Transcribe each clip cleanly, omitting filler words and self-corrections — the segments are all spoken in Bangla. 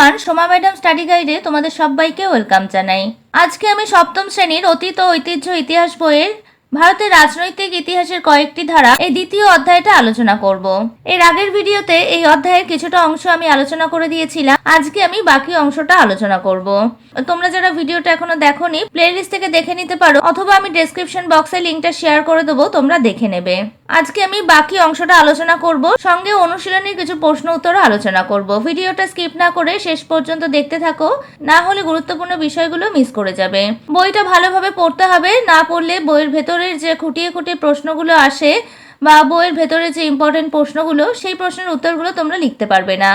এভরিওয়ান, সোমা ম্যাডাম স্টাডি গাইডে তোমাদের সবাইকে ওয়েলকাম জানাই। আজকে আমি সপ্তম শ্রেণীর অতীত ও ঐতিহ্য ইতিহাস বইয়ের ভারতের রাজনৈতিক ইতিহাসের কয়েকটি ধারা এই দ্বিতীয় অধ্যায়টা আলোচনা করব। এর আগের ভিডিওতে এই অধ্যায়ের কিছুটা অংশ আমি আলোচনা করে দিয়েছিলাম। আজকে আমি বাকি অংশটা আলোচনা করব। তোমরা যারা ভিডিওটা এখনো দেখোনি, প্লেলিস্ট থেকে দেখে নিতে পারো, অথবা আমি ডেসক্রিপশন বক্সে লিংকটা শেয়ার করে দেবো, তোমরা দেখে নেবে। আজকে আমি বাকি অংশটা আলোচনা করব, সঙ্গে অনুশীলনের কিছু প্রশ্ন উত্তর আলোচনা করব। ভিডিওটা স্কিপ না করে শেষ পর্যন্ত দেখতে থাকো, না হলে গুরুত্বপূর্ণ বিষয়গুলো মিস করে যাবে। বইটা ভালোভাবে পড়তে হবে, না পড়লে বইয়ের ভেতরের যে খুঁটিয়ে খুঁটিয়ে প্রশ্নগুলো আসে বা বইয়ের ভেতরে যে ইম্পর্টেন্ট প্রশ্নগুলো, সেই প্রশ্নের উত্তরগুলো তোমরা লিখতে পারবে না।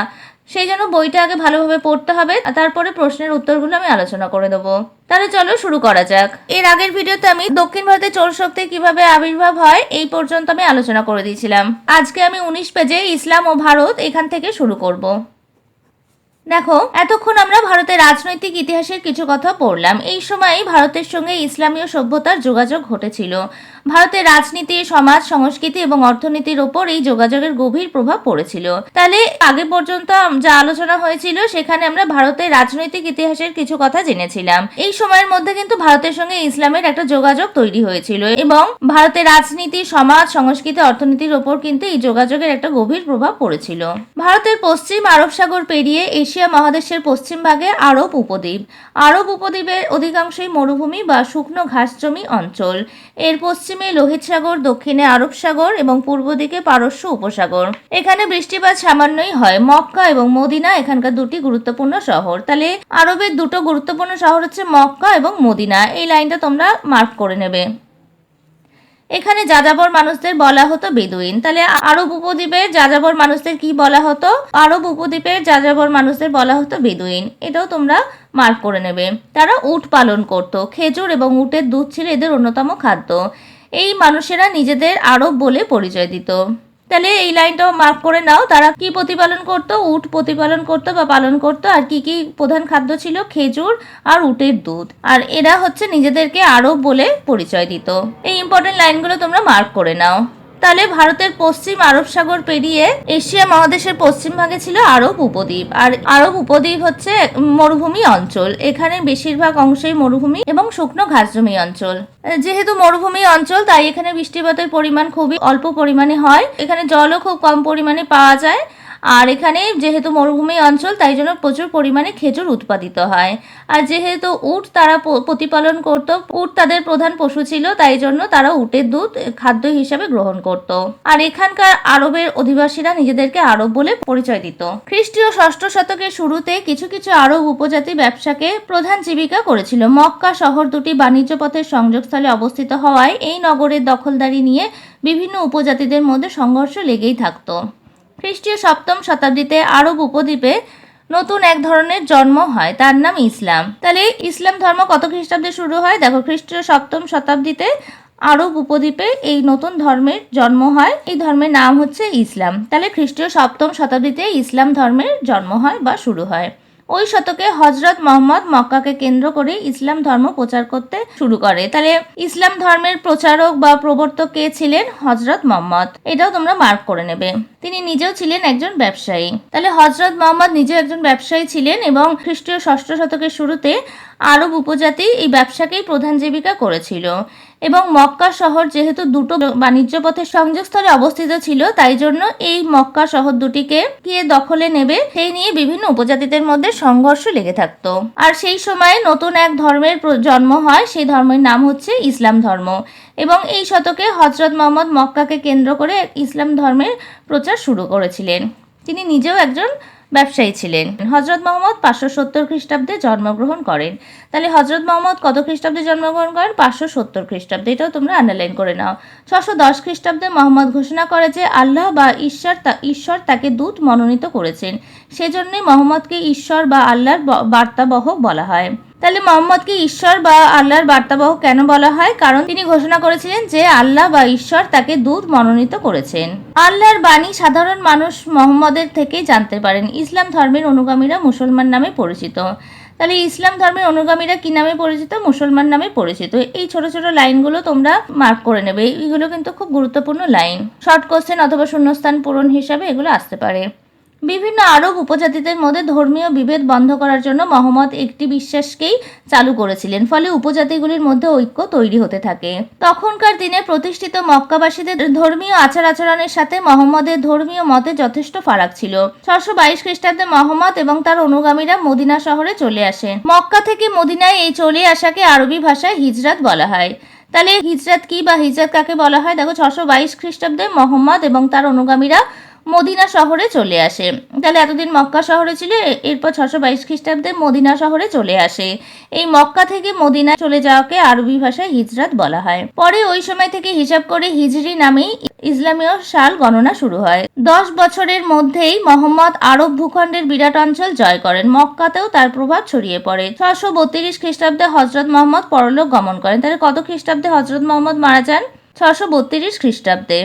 সেই জন্য বইটা আগে ভালোভাবে পড়তে হবে, তারপরে প্রশ্নের উত্তরগুলো আমি আলোচনা করে দেবো। তাহলে চলো শুরু করা যাক। এর আগের ভিডিওতে আমি দক্ষিণ ভারতে চোল শক্তি কিভাবে আবির্ভাব হয় এই পর্যন্ত আমি আলোচনা করে দিয়েছিলাম। আজকে আমি 19 পেজে ইসলাম ও ভারত এখান থেকে শুরু করব। দেখো, এতক্ষণ আমরা ভারতের রাজনৈতিক ইতিহাসের কিছু কথা পড়লাম। এই সময়ই ভারতের সঙ্গে ইসলামীয় সভ্যতার যোগাযোগ ঘটেছিল। ভারতের রাজনীতি, সমাজ, সংস্কৃতি এবং অর্থনীতির ওপর এই যোগাযোগের গভীর প্রভাব পড়েছিল। তাহলে আগে পর্যন্ত যা আলোচনা হয়েছিল সেখানে আমরা ভারতের রাজনৈতিক ইতিহাসের কিছু কথা জেনেছিলাম। এই সময়ের মধ্যে কিন্তু ভারতের সঙ্গে ইসলামের একটা যোগাযোগ তৈরি হয়েছিল এবং ভারতের রাজনীতি, সমাজ, সংস্কৃতি, অর্থনীতির ওপর কিন্তু এই যোগাযোগের একটা গভীর প্রভাব পড়েছিল। ভারতের পশ্চিম আরব সাগর পেরিয়ে এশিয়া মহাদেশের পশ্চিম ভাগে আরব উপদ্বীপ। আরব উপদ্বীপের অধিকাংশই মরুভূমি বা শুকনো ঘাস জমি অঞ্চল। এর পশ্চিমে লোহিত সাগর, দক্ষিণে আরব সাগর এবং পূর্ব দিকে পারস্য উপসাগর। এখানে বৃষ্টিপাত সামান্যই হয়। মক্কা এবং মদিনা এখানকার দুটি গুরুত্বপূর্ণ শহর। তাহলে আরবের দুটো গুরুত্বপূর্ণ শহর হচ্ছে মক্কা এবং মদিনা। এই লাইনটা তোমরা মার্ক করে নেবে। এখানে যাযাবর মানুষদের বলা হতো বেদুইন। তাহলে আরব উপদ্বীপের যাযাবর মানুষদের কি বলা হতো? আরব উপদ্বীপের যাযাবর মানুষদের বলা হতো বেদুইন। এটাও তোমরা মার্ক করে নেবে। তারা উট পালন করত। খেজুর এবং উটের দুধ ছিল এদের অন্যতম খাদ্য। এই মানুষেরা নিজেদের আরব বলে পরিচয় দিত। তাহলে এই লাইনটাও মার্ক করে নাও। তারা কি প্রতিপালন করত? উট প্রতিপালন করত বা পালন করত। আর কি কি প্রধান খাদ্য ছিল? খেজুর আর উটের দুধ। আর এরা হচ্ছে নিজেদেরকে আরব বলে পরিচয় দিত। এই ইম্পর্টেন্ট লাইনগুলো তোমরা মার্ক করে নাও। তাহলে ভারতের পশ্চিম আরব সাগর পেরিয়ে এশিয়া মহাদেশের পশ্চিম ভাগে ছিল আরব উপদ্বীপ। আর আরব উপদ্বীপ হচ্ছে মরুভূমি অঞ্চল। এখানে বেশিরভাগ অংশই মরুভূমি এবং শুকনো ঘাসজমি অঞ্চল। যেহেতু মরুভূমি অঞ্চল, তাই এখানে বৃষ্টিপাতের পরিমাণ খুবই অল্প পরিমাণে হয়। এখানে জলও খুব কম পরিমাণে পাওয়া যায়। আর এখানে যেহেতু মরুভূমি অঞ্চল, তাই জন্য প্রচুর পরিমাণে খেজুর উৎপাদিত হয়। আর যেহেতু উট তারা প্রতিপালন করত, উট তাদের প্রধান পশু ছিল, তাই জন্য তারা উটের দুধ খাদ্য হিসাবে গ্রহণ করত। আর এখানকার আরবের অধিবাসীরা নিজেদেরকে আরব বলে পরিচয় দিত। খ্রিস্টীয় ষষ্ঠ শতকের শুরুতে কিছু কিছু আরব উপজাতি ব্যবসাকে প্রধান জীবিকা করেছিল। মক্কা শহর দুটি বাণিজ্য পথের সংযোগস্থলে অবস্থিত হওয়ায় এই নগরের দখলদারি নিয়ে বিভিন্ন উপজাতিদের মধ্যে সংঘর্ষ লেগেই থাকতো। খ্রিস্টীয় সপ্তম শতাব্দীতে আরব উপদ্বীপে নতুন এক ধরনের জন্ম হয়, তার নাম ইসলাম। তাহলে ইসলাম ধর্ম কত খ্রিস্টাব্দে শুরু হয়? দেখো, খ্রিস্টীয় সপ্তম শতাব্দীতে আরব উপদ্বীপে এই নতুন ধর্মের জন্ম হয়। এই ধর্মের নাম হচ্ছে ইসলাম। তাহলে খ্রিস্টীয় সপ্তম শতাব্দীতে ইসলাম ধর্মের জন্ম হয় বা শুরু হয়। ওই শতকে হজরত মোহাম্মদ মক্কাকে কেন্দ্র করে ইসলাম ধর্ম প্রচার করতে শুরু করে। তাহলে ইসলাম ধর্মের প্রচারক বা প্রবর্তক কে ছিলেন? হজরত মোহাম্মদ। এটাও তোমরা মার্ক করে নেবে। তিনি নিজেও ছিলেন একজন ব্যবসায়ী। তাহলে হজরত মোহাম্মদ নিজেও একজন ব্যবসায়ী ছিলেন এবং খ্রিস্টীয় ষষ্ঠ শতকের শুরুতে আরব উপজাতি এই ব্যবসাকেই প্রধান জীবিকা করেছিল। এবং মক্কা শহর যেহেতু দুটো বাণিজ্য পথের সংযোগস্থলে অবস্থিত ছিল, তাই জন্য এই মক্কা শহর দুটিকে কে দখলে নেবে সেই নিয়ে বিভিন্ন উপজাতিদের মধ্যে সংঘর্ষ লেগে থাকতো। আর সেই সময় নতুন এক ধর্মের জন্ম হয়, সেই ধর্মের নাম হচ্ছে ইসলাম ধর্ম। এবং এই শতকে হজরত মোহাম্মদ মক্কাকে কেন্দ্র করে ইসলাম ধর্মের প্রচার শুরু করেছিলেন। তিনি নিজেও একজন ব্যবসায়ী ছিলেন। হজরত মোহাম্মদ 570 খ্রিস্টাব্দে জন্মগ্রহণ করেন। তাহলে হজরত মোহাম্মদ কত খ্রিস্টাব্দে জন্মগ্রহণ করেন? 570 খ্রিস্টাব্দে। এটাও তোমরা আন্ডারলাইন করে নাও। 610 খ্রিস্টাব্দে মোহাম্মদ ঘোষণা করে যে আল্লাহ বা ঈশ্বর তাকে দূত মনোনীত করেছেন। সেজন্যই মোহাম্মদকে ঈশ্বর বা আল্লাহর বার্তাবহ বলা হয়। তাহলে মোহাম্মদকে ঈশ্বর বা আল্লাহর বার্তাবহ কেন বলা হয়? কারণ তিনি ঘোষণা করেছিলেন যে আল্লাহ বা ঈশ্বর তাকে দূত মনোনীত করেছেন। আল্লাহর বাণী সাধারণ মানুষ মোহাম্মদের থেকেই জানতে পারেন। ইসলাম ধর্মের অনুগামীরা মুসলমান নামে পরিচিত। তাহলে ইসলাম ধর্মের অনুগামীরা কি নামে পরিচিত? মুসলমান নামে পরিচিত। এই ছোট ছোট লাইনগুলো তোমরা মার্ক করে নেবে। এইগুলো কিন্তু খুব গুরুত্বপূর্ণ লাইন। শর্ট কোশ্চেন অথবা শূন্যস্থান পূরণ হিসাবে এগুলো আসতে পারে। বিভিন্ন আরব উপজাতিদের মধ্যে ধর্মীয় বিভেদ বন্ধ করার জন্য মহম্মদ একটি বিশ্বাসকেই চালু করেছিলেন, ফলে উপজাতিগুলির মধ্যে ঐক্য তৈরি হতে থাকে। তখনকার দিনে প্রতিষ্ঠিত মক্কাবাসীদের ধর্মীয় আচার আচরণের সাথে মহম্মদের ধর্মীয় মতে যথেষ্ট ফারাক ছিল। 622 খ্রিস্টাব্দে মহম্মদ এবং তার অনুগামীরা মদিনা শহরে চলে আসেন। মক্কা থেকে মদিনায় এই চলে আসাকে আরবি ভাষায় হিজরাত বলা হয়। তাহলে হিজরাত কি বা হিজরাত কাকে বলা হয়? দেখো, 622 খ্রিস্টাব্দে মহম্মদ এবং তার অনুগামীরা মদিনা শহরে চলে আসে। তাহলে এতদিন মক্কা শহরে ছিল, এরপর 622 খ্রিস্টাব্দে মদিনা শহরে চলে আসে। এই মক্কা থেকে মদিনা চলে যাওয়াকে আরবি ভাষায় হিজরাত বলা হয়। পরে ওই সময় থেকে হিসাব করে হিজরি নামেই ইসলামীয় সাল গণনা শুরু হয়। 10 বছরের মধ্যেই মোহাম্মদ আরব ভূখণ্ডের বিরাট অঞ্চল জয় করেন। মক্কাতেও তার প্রভাব ছড়িয়ে পড়ে। 632 খ্রিস্টাব্দে হজরত মোহাম্মদ পরলোক গমন করেন। তাহলে কত খ্রিস্টাব্দে হজরত মোহাম্মদ মারা যান? 632 খ্রিস্টাব্দে।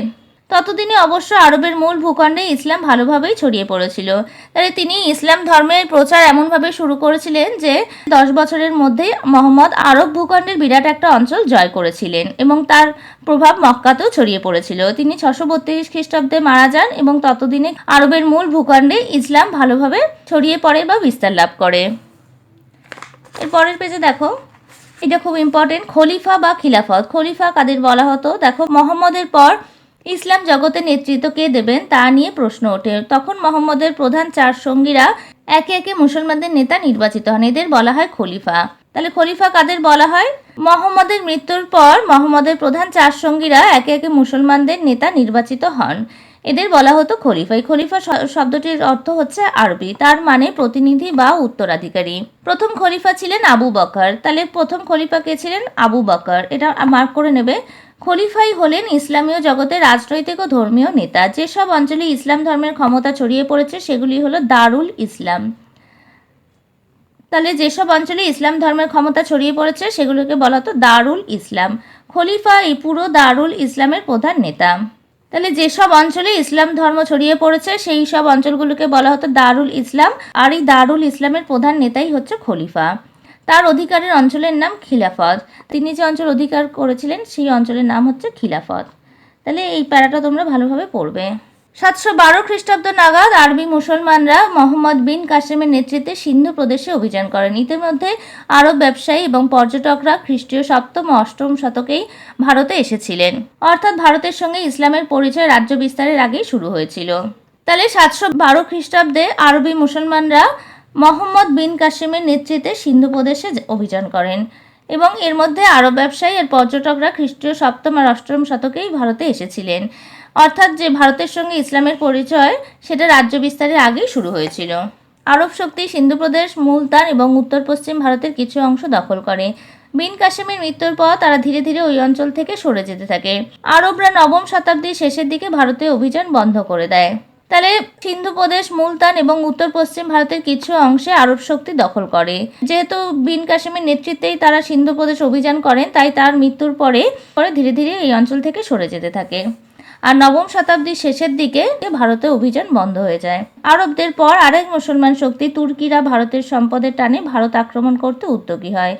ততদিনে অবশ্য আরবের মূল ভূখণ্ডে ইসলাম ভালোভাবেই ছড়িয়ে পড়েছিল। তাহলে তিনি ইসলাম ধর্মের প্রচার এমনভাবে শুরু করেছিলেন যে 10 বছরের মধ্যেই মোহাম্মদ আরব ভূখণ্ডের বিরাট একটা অঞ্চল জয় করেছিলেন এবং তার প্রভাব মক্কাতেও ছড়িয়ে পড়েছিল। তিনি 632 খ্রিস্টাব্দে মারা যান এবং ততদিনে আরবের মূল ভূখণ্ডে ইসলাম ভালোভাবে ছড়িয়ে পড়ে বা বিস্তার লাভ করে। এর পরের পেজে দেখো, এটা খুব ইম্পর্টেন্ট, খলিফা বা খিলাফত। খলিফা কাদের বলা হতো? দেখো, মোহাম্মদের পর ইসলাম জগতে নেতৃত্ব কে দেবেন তা নিয়ে প্রশ্ন ওঠে। তখন মোহাম্মদের প্রধান 4 সঙ্গীরা একে একে মুসলমানদের নেতা নির্বাচিত হন। এদের বলা হয় খলিফা। তাহলে খলিফা কাদের বলা হয়? মোহাম্মদের মৃত্যুর পর মোহাম্মদের প্রধান 4 সঙ্গীরা একে একে মুসলমানদের নেতা নির্বাচিত হন। এদের বলা হতো খলিফা। এই খলিফা শব্দটির অর্থ হচ্ছে আরবি, তার মানে প্রতিনিধি বা উত্তরাধিকারী। প্রথম খলিফা ছিলেন আবু বকর। তাহলে প্রথম খলিফা কে ছিলেন? আবু বকর। এটা মার্ক করে নেবে। খলিফাই হলেন ইসলামীয় জগতের রাজনৈতিক ও ধর্মীয় নেতা। যেসব অঞ্চলে ইসলাম ধর্মের ক্ষমতা ছড়িয়ে পড়েছে সেগুলি হলো দারুল ইসলাম। তাহলে যেসব অঞ্চলে ইসলাম ধর্মের ক্ষমতা ছড়িয়ে পড়েছে সেগুলোকে বলা হতো দারুল ইসলাম। খলিফা এই পুরো দারুল ইসলামের প্রধান নেতা। তাহলে যেসব অঞ্চলে ইসলাম ধর্ম ছড়িয়ে পড়েছে সেই সব অঞ্চলগুলোকে বলা হতো দারুল ইসলাম, আর এই দারুল ইসলামের প্রধান নেতাই হচ্ছে খলিফা। তার অধিকারের অঞ্চলের নাম খিলাফত। তিনি যে অঞ্চল অধিকার করেছিলেন সেই অঞ্চলের নাম হচ্ছে খিলাফত। তাহলে এই প্যারাটা তোমরা ভালোভাবে পড়বে। 712 খ্রিস্টাব্দ নাগাদ আরবি মুসলমানরা মোহাম্মদ বিন কাসেমের নেতৃত্বে সিন্ধু প্রদেশে অভিযান করেন। ইতিমধ্যে আরব ব্যবসায়ী এবং পর্যটকরা খ্রিস্টীয় 7ম ও 8ম শতকেই ভারতে এসেছিলেন। অর্থাৎ ভারতের সঙ্গে ইসলামের পরিচয় রাজ্য বিস্তারের আগেই শুরু হয়েছিল। তাহলে 712 খ্রিস্টাব্দে আরবি মুসলমানরা মোহাম্মদ বিন কাসেমের নেতৃত্বে সিন্ধু প্রদেশে অভিযান করেন এবং এর মধ্যে আরব ব্যবসায়ী আর পর্যটকরা খ্রিস্টীয় 7ম আর 8ম শতকেই ভারতে এসেছিলেন। অর্থাৎ যে ভারতের সঙ্গে ইসলামের পরিচয় সেটা রাজ্য বিস্তারের আগেই শুরু হয়েছিল। আরব শক্তি সিন্ধু প্রদেশ, মুলতান এবং উত্তর পশ্চিম ভারতের কিছু অংশ দখল করে। বিন কাসেমের মৃত্যুর পর তারা ধীরে ধীরে ওই অঞ্চল থেকে সরে যেতে থাকে। আরবরা 9ম শতাব্দীর শেষের দিকে ভারতে অভিযান বন্ধ করে দেয়। তাহলে সিন্ধু প্রদেশ, মুলতান এবং উত্তর পশ্চিম ভারতের কিছু অংশে আরব শক্তি দখল করে। যেহেতু বিন কাসেমের নেতৃত্বেই তারা সিন্ধু প্রদেশ অভিযান করেন, তাই তার মৃত্যুর পরে ধীরে ধীরে এই অঞ্চল থেকে সরে যেতে থাকে। আর 9ম শতাব্দীর শেষের দিকে ভারতে অভিযান বন্ধ হয়ে যায়। আরবদের পর আরেক মুসলমান শক্তি তুর্কিরা ভারতের সম্পদের টানে ভারত আক্রমণ করতে উদ্যোগী হয়।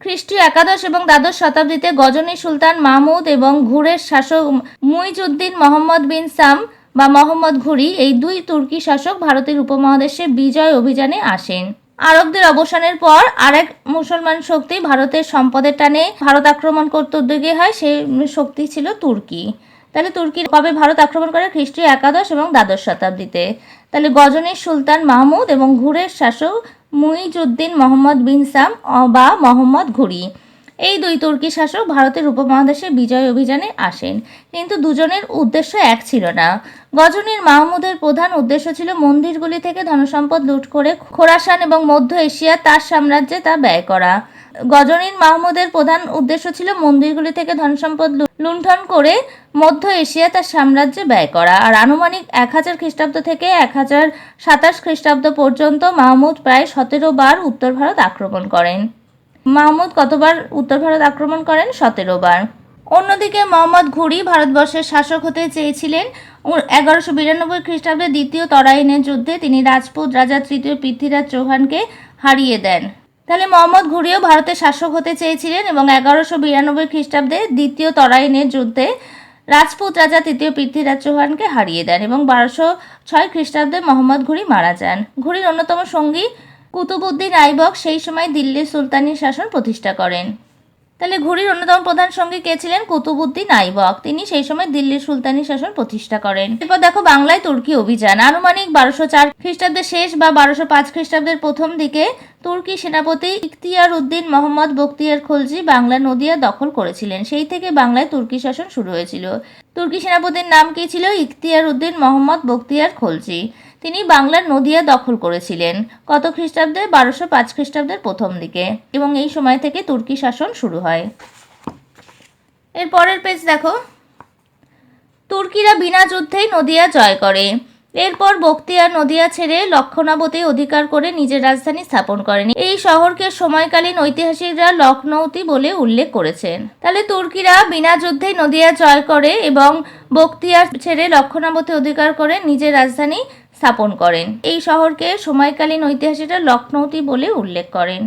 খ্রিস্টীয় 11শ এবং দ্বাদশ শতাব্দীতে গজনী সুলতান মাহমুদ এবং ঘুরের শাসক মুইজউদ্দিন মোহাম্মদ বিন সাম বা মোহাম্মদ ঘুরি, এই 2 তুর্কি শাসক ভারতের উপমহাদেশে বিজয় অভিযানে আসেন। আরবদের অবসানের পর আরেক মুসলমান শক্তি ভারতের সম্পদের টানে ভারত আক্রমণ করতে উদ্যোগী হয়। সেই শক্তি ছিল তুর্কি। তাহলে তুর্কি কবে ভারত আক্রমণ করে? খ্রিস্টীয় 11শ এবং দ্বাদশ শতাব্দীতে। তাহলে গজনীর সুলতান মাহমুদ এবং ঘুরের শাসক মুইজউদ্দিন মোহাম্মদ বিন সাম বা মোহাম্মদ ঘুরি, এই 2 তুর্কি শাসক ভারতের উপমহাদেশে বিজয় অভিযানে আসেন। কিন্তু দুজনের উদ্দেশ্য এক ছিল না। গজনীর মাহমুদের প্রধান উদ্দেশ্য ছিল মন্দিরগুলি থেকে ধনসম্পদ লুট করে খোরাসান এবং মধ্য এশিয়া তার সাম্রাজ্যে তা ব্যয় করা। গজনীর মাহমুদের প্রধান উদ্দেশ্য ছিল মন্দিরগুলি থেকে ধনসম্পদ লুণ্ঠন করে মধ্য এশিয়া তার সাম্রাজ্যে ব্যয় করা। আর আনুমানিক 1000 খ্রিস্টাব্দ থেকে 1027 খ্রিস্টাব্দ পর্যন্ত মাহমুদ প্রায় 17 বার উত্তর ভারত আক্রমণ করেন। মাহমুদ কতবার উত্তর ভারত আক্রমণ করেন? 17 বার। অন্যদিকে মোহাম্মদ ঘুরি ভারতবর্ষের শাসক হতে চেয়েছিলেন। 1192 খ্রিস্টাব্দে দ্বিতীয় তরাইনের যুদ্ধে তিনি রাজপুত রাজা তৃতীয় পৃথ্বীরাজ চৌহানকে হারিয়ে দেন। তাহলে মোহাম্মদ ঘুরিও ভারতের শাসক হতে চেয়েছিলেন এবং 1192 খ্রিস্টাব্দে দ্বিতীয় তরাইনের যুদ্ধে রাজপুত রাজা তৃতীয় পৃথ্বীরাজ চৌহানকে হারিয়ে দেন এবং 6 খ্রিস্টাব্দে মোহাম্মদ ঘুরি মারা যান। ঘুরির অন্যতম সঙ্গী কুতুবউদ্দিন আইবক সেই সময় দিল্লির সুলতানি শাসন প্রতিষ্ঠা করেন। তাহলে ঘুরির অন্যতম প্রধান সঙ্গী কে ছিলেন? কুতুবউদ্দিন আইবক। তিনি সেই সময় দিল্লির সুলতানি শাসন প্রতিষ্ঠা করেন। এরপর দেখো বাংলায় তুর্কি অভিযান। আনুমানিক 1204 খ্রিস্টাব্দের শেষ বা 1205 খ্রিস্টাব্দের প্রথম দিকে তুর্কি সেনাপতি ইখতিয়ার উদ্দিন মোহাম্মদ বখতিয়ার খলজি বাংলা নদিয়া দখল করেছিলেন। সেই থেকে বাংলায় তুর্কি শাসন শুরু হয়েছিল। তুর্কি সেনাপতির নাম কি ছিল? ইখতিয়ার উদ্দিন মোহাম্মদ বখতিয়ার খলজি। তিনি বাংলার নদিয়া দখল করেছিলেন কত খ্রিস্টাব্দে? 1205 খ্রিস্টাব্দের প্রথম দিকে, এবং এই সময় থেকে তুর্কি শাসন শুরু হয়। এর পরের পেজ দেখো, তুর্কিরা বিনা যুদ্ধেই নদিয়া জয় করে। এরপর বখতিয়ার নদিয়া ছেড়ে লক্ষণাবতী অধিকার করে নিজের রাজধানী স্থাপন করেন। এই শহরকে সময়কালীন ঐতিহাসিকরা লখনৌতি বলে উল্লেখ করেছেন। তাহলে তুর্কিরা বিনা যুদ্ধেই নদিয়া জয় করে এবং বখতিয়ার ছেড়ে লক্ষণাবতী অধিকার করে নিজের রাজধানী স্থাপন করেন। এই শহরকে সময়কালীন ঐতিহাসিকরা লখনৌতি বলে উল্লেখ করেন।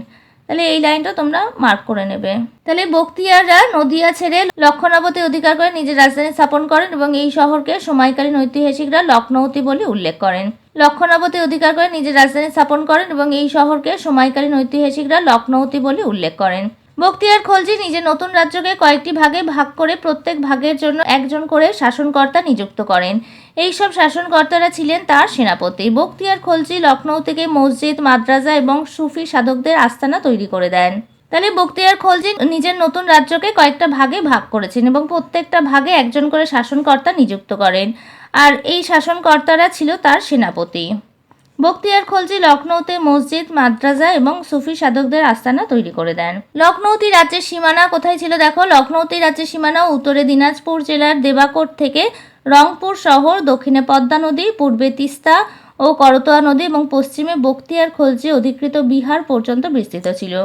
তাহলে এই লাইনটা তোমরা মার্ক করে নেবে। তাহলে বখতিয়াররা নদিয়া ছেড়ে লক্ষণাবতী অধিকার করে নিজের রাজধানী স্থাপন করেন এবং এই শহরকে সময়কালীন ঐতিহাসিকরা লখনৌতি বলে উল্লেখ করেন। লক্ষণাবতী অধিকার করে নিজের রাজধানী স্থাপন করেন এবং এই শহরকে সময়কালীন ঐতিহাসিকরা লখনৌতি বলে উল্লেখ করেন। বখতিয়ার খলজি নিজের নতুন রাজ্যকে কয়েকটি ভাগে ভাগ করে প্রত্যেক ভাগের জন্য একজন করে শাসনকর্তা নিযুক্ত করেন। এই সব শাসনকর্তারা ছিলেন তার সেনাপতি। বখতিয়ার খলজি লখনৌ থেকে মসজিদ, মাদ্রাসা এবং সুফি সাধকদের আস্তানা তৈরি করে দেন। তাহলে বখতিয়ার খলজি নিজের নতুন রাজ্যকে কয়েকটা ভাগে ভাগ করেছেন এবং প্রত্যেকটা ভাগে একজন করে শাসনকর্তা নিযুক্ত করেন, আর এই শাসনকর্তারা ছিল তার সেনাপতি। বখতিয়ার খলজি লখনৌতে মসজিদ, মাদ্রাসা এবং সুফি সাধকদের আস্তানা তৈরি করে দেন। লখনৌতি রাজ্যের সীমানা কোথায় ছিল? দেখো, লখনৌতি রাজ্যের সীমানা উত্তরে দিনাজপুর জেলার দেবাকোট থেকে রংপুর শহর, দক্ষিণে পদ্মা নদী, পূর্বে তিস্তা ও করতোয়া নদী এবং পশ্চিমে বখতিয়ার খলজি অধিকৃত বিহার পর্যন্ত বিস্তৃত ছিল।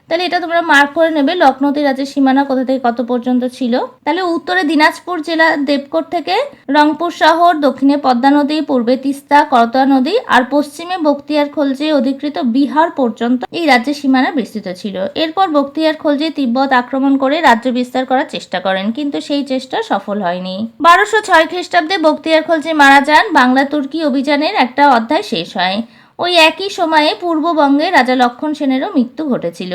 তাহলে এটা তোমরা মার্ক করে নেবে, লখনৌতি রাজ্যের সীমানা কোথা থেকে কত পর্যন্ত ছিল। তাহলে উত্তরে দিনাজপুর জেলা দেবকোট থেকে রংপুর শহর, দক্ষিণে পদ্মা নদী, পূর্বে তিস্তা, করতোয়া নদী আর পশ্চিমে বখতিয়ার খলজি অধিকৃত বিহার পর্যন্ত এই রাজ্যের সীমানা বিস্তৃত ছিল। এরপর বখতিয়ার খলজি তিব্বত আক্রমণ করে রাজ্য বিস্তার করার চেষ্টা করেন, কিন্তু সেই চেষ্টা সফল হয়নি। 1206 খ্রিস্টাব্দে বখতিয়ার খলজি মারা যান। বাংলা তুর্কি অভিযানের একটা অধ্যায় শেষ হয়। ওই একই সময়ে পূর্ববঙ্গে রাজা লক্ষণ সেনেরও মৃত্যু ঘটেছিল।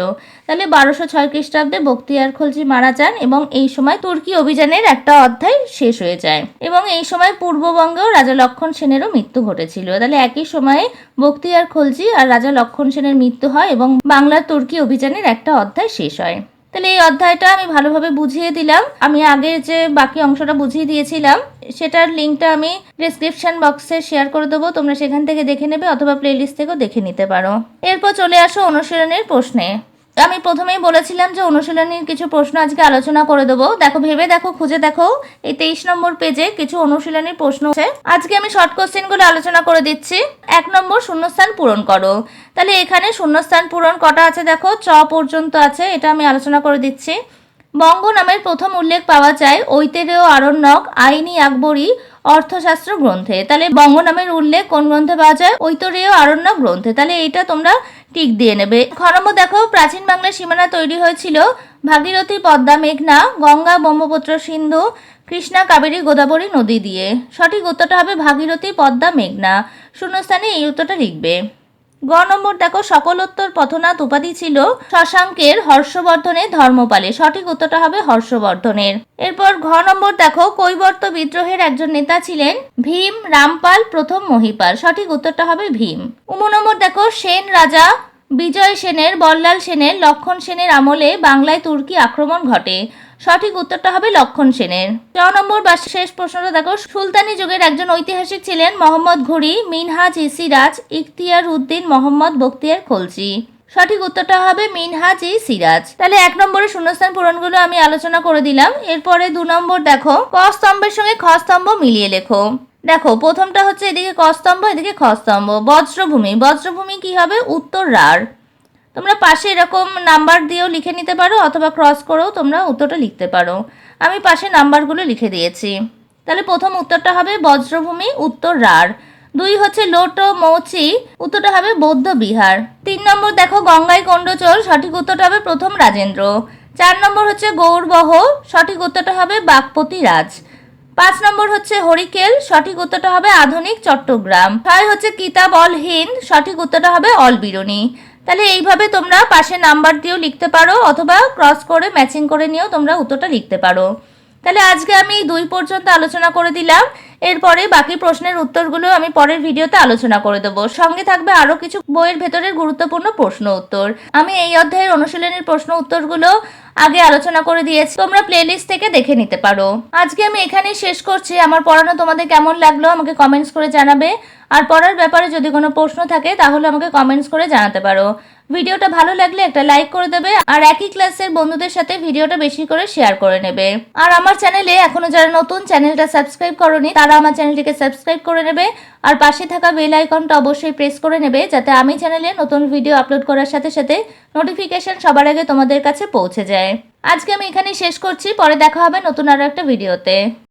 তাহলে 1206 খ্রিস্টাব্দে বখতিয়ার খলজি মারা যান এবং এই সময় তুর্কি অভিযানের একটা অধ্যায় শেষ হয়ে যায়, এবং এই সময় পূর্ববঙ্গেও রাজা লক্ষণ সেনেরও মৃত্যু ঘটেছিল। তাহলে একই সময়ে বখতিয়ার খলজি আর রাজা লক্ষণ সেনের মৃত্যু হয় এবং বাংলার তুর্কি অভিযানের একটা অধ্যায় শেষ হয়। তাহলে এই অধ্যায়টা আমি ভালোভাবে বুঝিয়ে দিলাম। আমি আগে যে বাকি অংশটা বুঝিয়ে দিয়েছিলাম সেটার লিঙ্কটা আমি ডেসক্রিপশন বক্সে শেয়ার করে দেবো, তোমরা সেখান থেকে দেখে নেবে অথবা প্লেলিস্ট থেকেও দেখে নিতে পারো। এরপর চলে আসো অনুশীলনের প্রশ্নে। আমি প্রথমেই বলেছিলাম যে অনুশীলনীর কিছু প্রশ্ন আজকে আলোচনা করে দেবো। দেখো, ভেবে দেখো, খুঁজে দেখো, এই 23 নম্বর পেজে কিছু অনুশীলনীর প্রশ্ন আছে। আজকে আমি শর্ট কোশ্চেনগুলো আলোচনা করে দিচ্ছি। 1 নম্বর, শূন্যস্থান পূরণ করো। তাহলে এখানে শূন্যস্থান পূরণ কটা আছে দেখো, চ পর্যন্ত আছে, এটা আমি আলোচনা করে দিচ্ছি। বঙ্গ নামের প্রথম উল্লেখ পাওয়া যায় ঐতেরেয় আরণ্যক, আইনি আকবরী, অর্থশাস্ত্র গ্রন্থে। তাহলে বঙ্গ নামের উল্লেখ কোন গ্রন্থে পাওয়া যায়? ঐতরেয় আরণ্যক গ্রন্থে। তাহলে এইটা তোমরা টিক দিয়ে নেবে। খ নম্বর দেখো, প্রাচীন বাংলার সীমানা তৈরি হয়েছিল ভাগীরথী, পদ্মা, মেঘনা, গঙ্গা, ব্রহ্মপুত্র, সিন্ধু, কৃষ্ণা, কাবেরী, গোদাবরী নদী দিয়ে। সঠিক উত্তরটা হবে ভাগীরথী, পদ্মা, মেঘনা। শূন্যস্থানে এই উত্তরটা লিখবে। গ নম্বর দেখো, সকলোত্তর পথনাথ উপাধি ছিল শশাঙ্কের, হর্ষবর্ধনের, ধর্মপালের। সঠিক উত্তরটা হবে হর্ষবর্ধনের। এরপর ঘ নম্বর দেখো, কৈবর্ত বিদ্রোহের একজন নেতা ছিলেন ভীম, রামপাল, প্রথম মহিপাল। সঠিক উত্তরটা হবে ভীম। উম নম্বর দেখো, সেন রাজা বিজয় সেনের, বল্লাল সেনের, লক্ষণ সেনের আমলে বাংলায় তুর্কি আক্রমণ ঘটে। সঠিক উত্তরটা হবে লক্ষণ সেনের। 4 নম্বর বা শেষ প্রশ্নটা দেখো, সুলতানি যুগের একজন ঐতিহাসিক ছিলেন মোহাম্মদ ঘুরি, মিনহাজ-ই সিরাজ, ইখতিয়ার উদ্দিন মোহাম্মদ বখতিয়ার খলজি। সঠিক উত্তরটা হবে মিনহাজ-ই সিরাজ। তাহলে 1 নম্বরের শূন্যস্থান পূরণগুলো আমি আলোচনা করে দিলাম। এরপরে 2 নম্বর দেখো, ক স্তম্ভের সঙ্গে খ স্তম্ভ মিলিয়ে লেখো। দেখো, প্রথমটা হচ্ছে এদিকে ক স্তম্ভ, এদিকে খ স্তম্ভ। বজ্রভূমি, বজ্রভূমি কি হবে? উত্তর রাঢ়। তোমরা পাশে এরকম নাম্বার দিয়েও লিখে নিতে পারো অথবা ক্রস করেও তোমরা উত্তরটা লিখতে পারো। আমি পাশে নাম্বারগুলো লিখে দিয়েছি। তাহলে প্রথম উত্তরটা হবে বজ্রভূমি, উত্তর রাঢ়। 2 হচ্ছে লোটো মৌচি, উত্তরটা হবে বৌদ্ধ বিহার। 3 নম্বর দেখো, গঙ্গায় কোন্ডচল, সঠিক উত্তরটা হবে প্রথম রাজেন্দ্র। 4 নম্বর হচ্ছে গৌরবহ, সঠিক উত্তরটা হবে বাগপতি রাজ। 5 নম্বর হচ্ছে হরিকেল, সঠিক উত্তরটা হবে আধুনিক চট্টগ্রাম। 6 হচ্ছে কিতাব অল হিন্দ, সঠিক উত্তরটা হবে অল বিরুনি। তাহলে এইভাবে তোমরা পাশে নাম্বার দিয়েও লিখতে পারো অথবা ক্রস করে ম্যাচিং করে নিয়েও তোমরা উত্তরটা লিখতে পারো। তাহলে আজকে আমি 2 পর্যন্ত আলোচনা করে দিলাম। এরপরে বাকি প্রশ্নের উত্তরগুলো আমি পরের ভিডিওতে আলোচনা করে দেবো। সঙ্গে থাকবে আরো কিছু বইয়ের ভেতরের গুরুত্বপূর্ণ প্রশ্ন উত্তর। আমি এই অধ্যায়ের অনুশীলনের প্রশ্ন উত্তরগুলো আগে আলোচনা করে দিয়েছি, তোমরা প্লেলিস্ট থেকে দেখে নিতে পারো। আজকে আমি এখানেই শেষ করছি। আমার পড়ানো তোমাদের কেমন লাগলো আমাকে কমেন্টস করে জানাবে। আর পড়ার ব্যাপারে যদি কোনো প্রশ্ন থাকে তাহলে আমাকে কমেন্টস করে জানাতে পারো। ভিডিওটা ভালো লাগলে একটা লাইক করে দেবে আর একই ক্লাসের বন্ধুদের সাথে ভিডিওটা বেশি করে শেয়ার করে নেবে। আর আমার চ্যানেলে এখনো যারা নতুন, চ্যানেলটা সাবস্ক্রাইব করোনি তারা আমার চ্যানেলটিকে সাবস্ক্রাইব করে নেবে আর পাশে থাকা বেল আইকনটা অবশ্যই প্রেস করে নেবে যাতে আমি চ্যানেলে নতুন ভিডিও আপলোড করার সাথে সাথে নোটিফিকেশন সবার আগে তোমাদের কাছে পৌঁছে যায়। আজকে আমি এখানেই শেষ করছি, পরে দেখা হবে নতুন আরো একটা ভিডিওতে।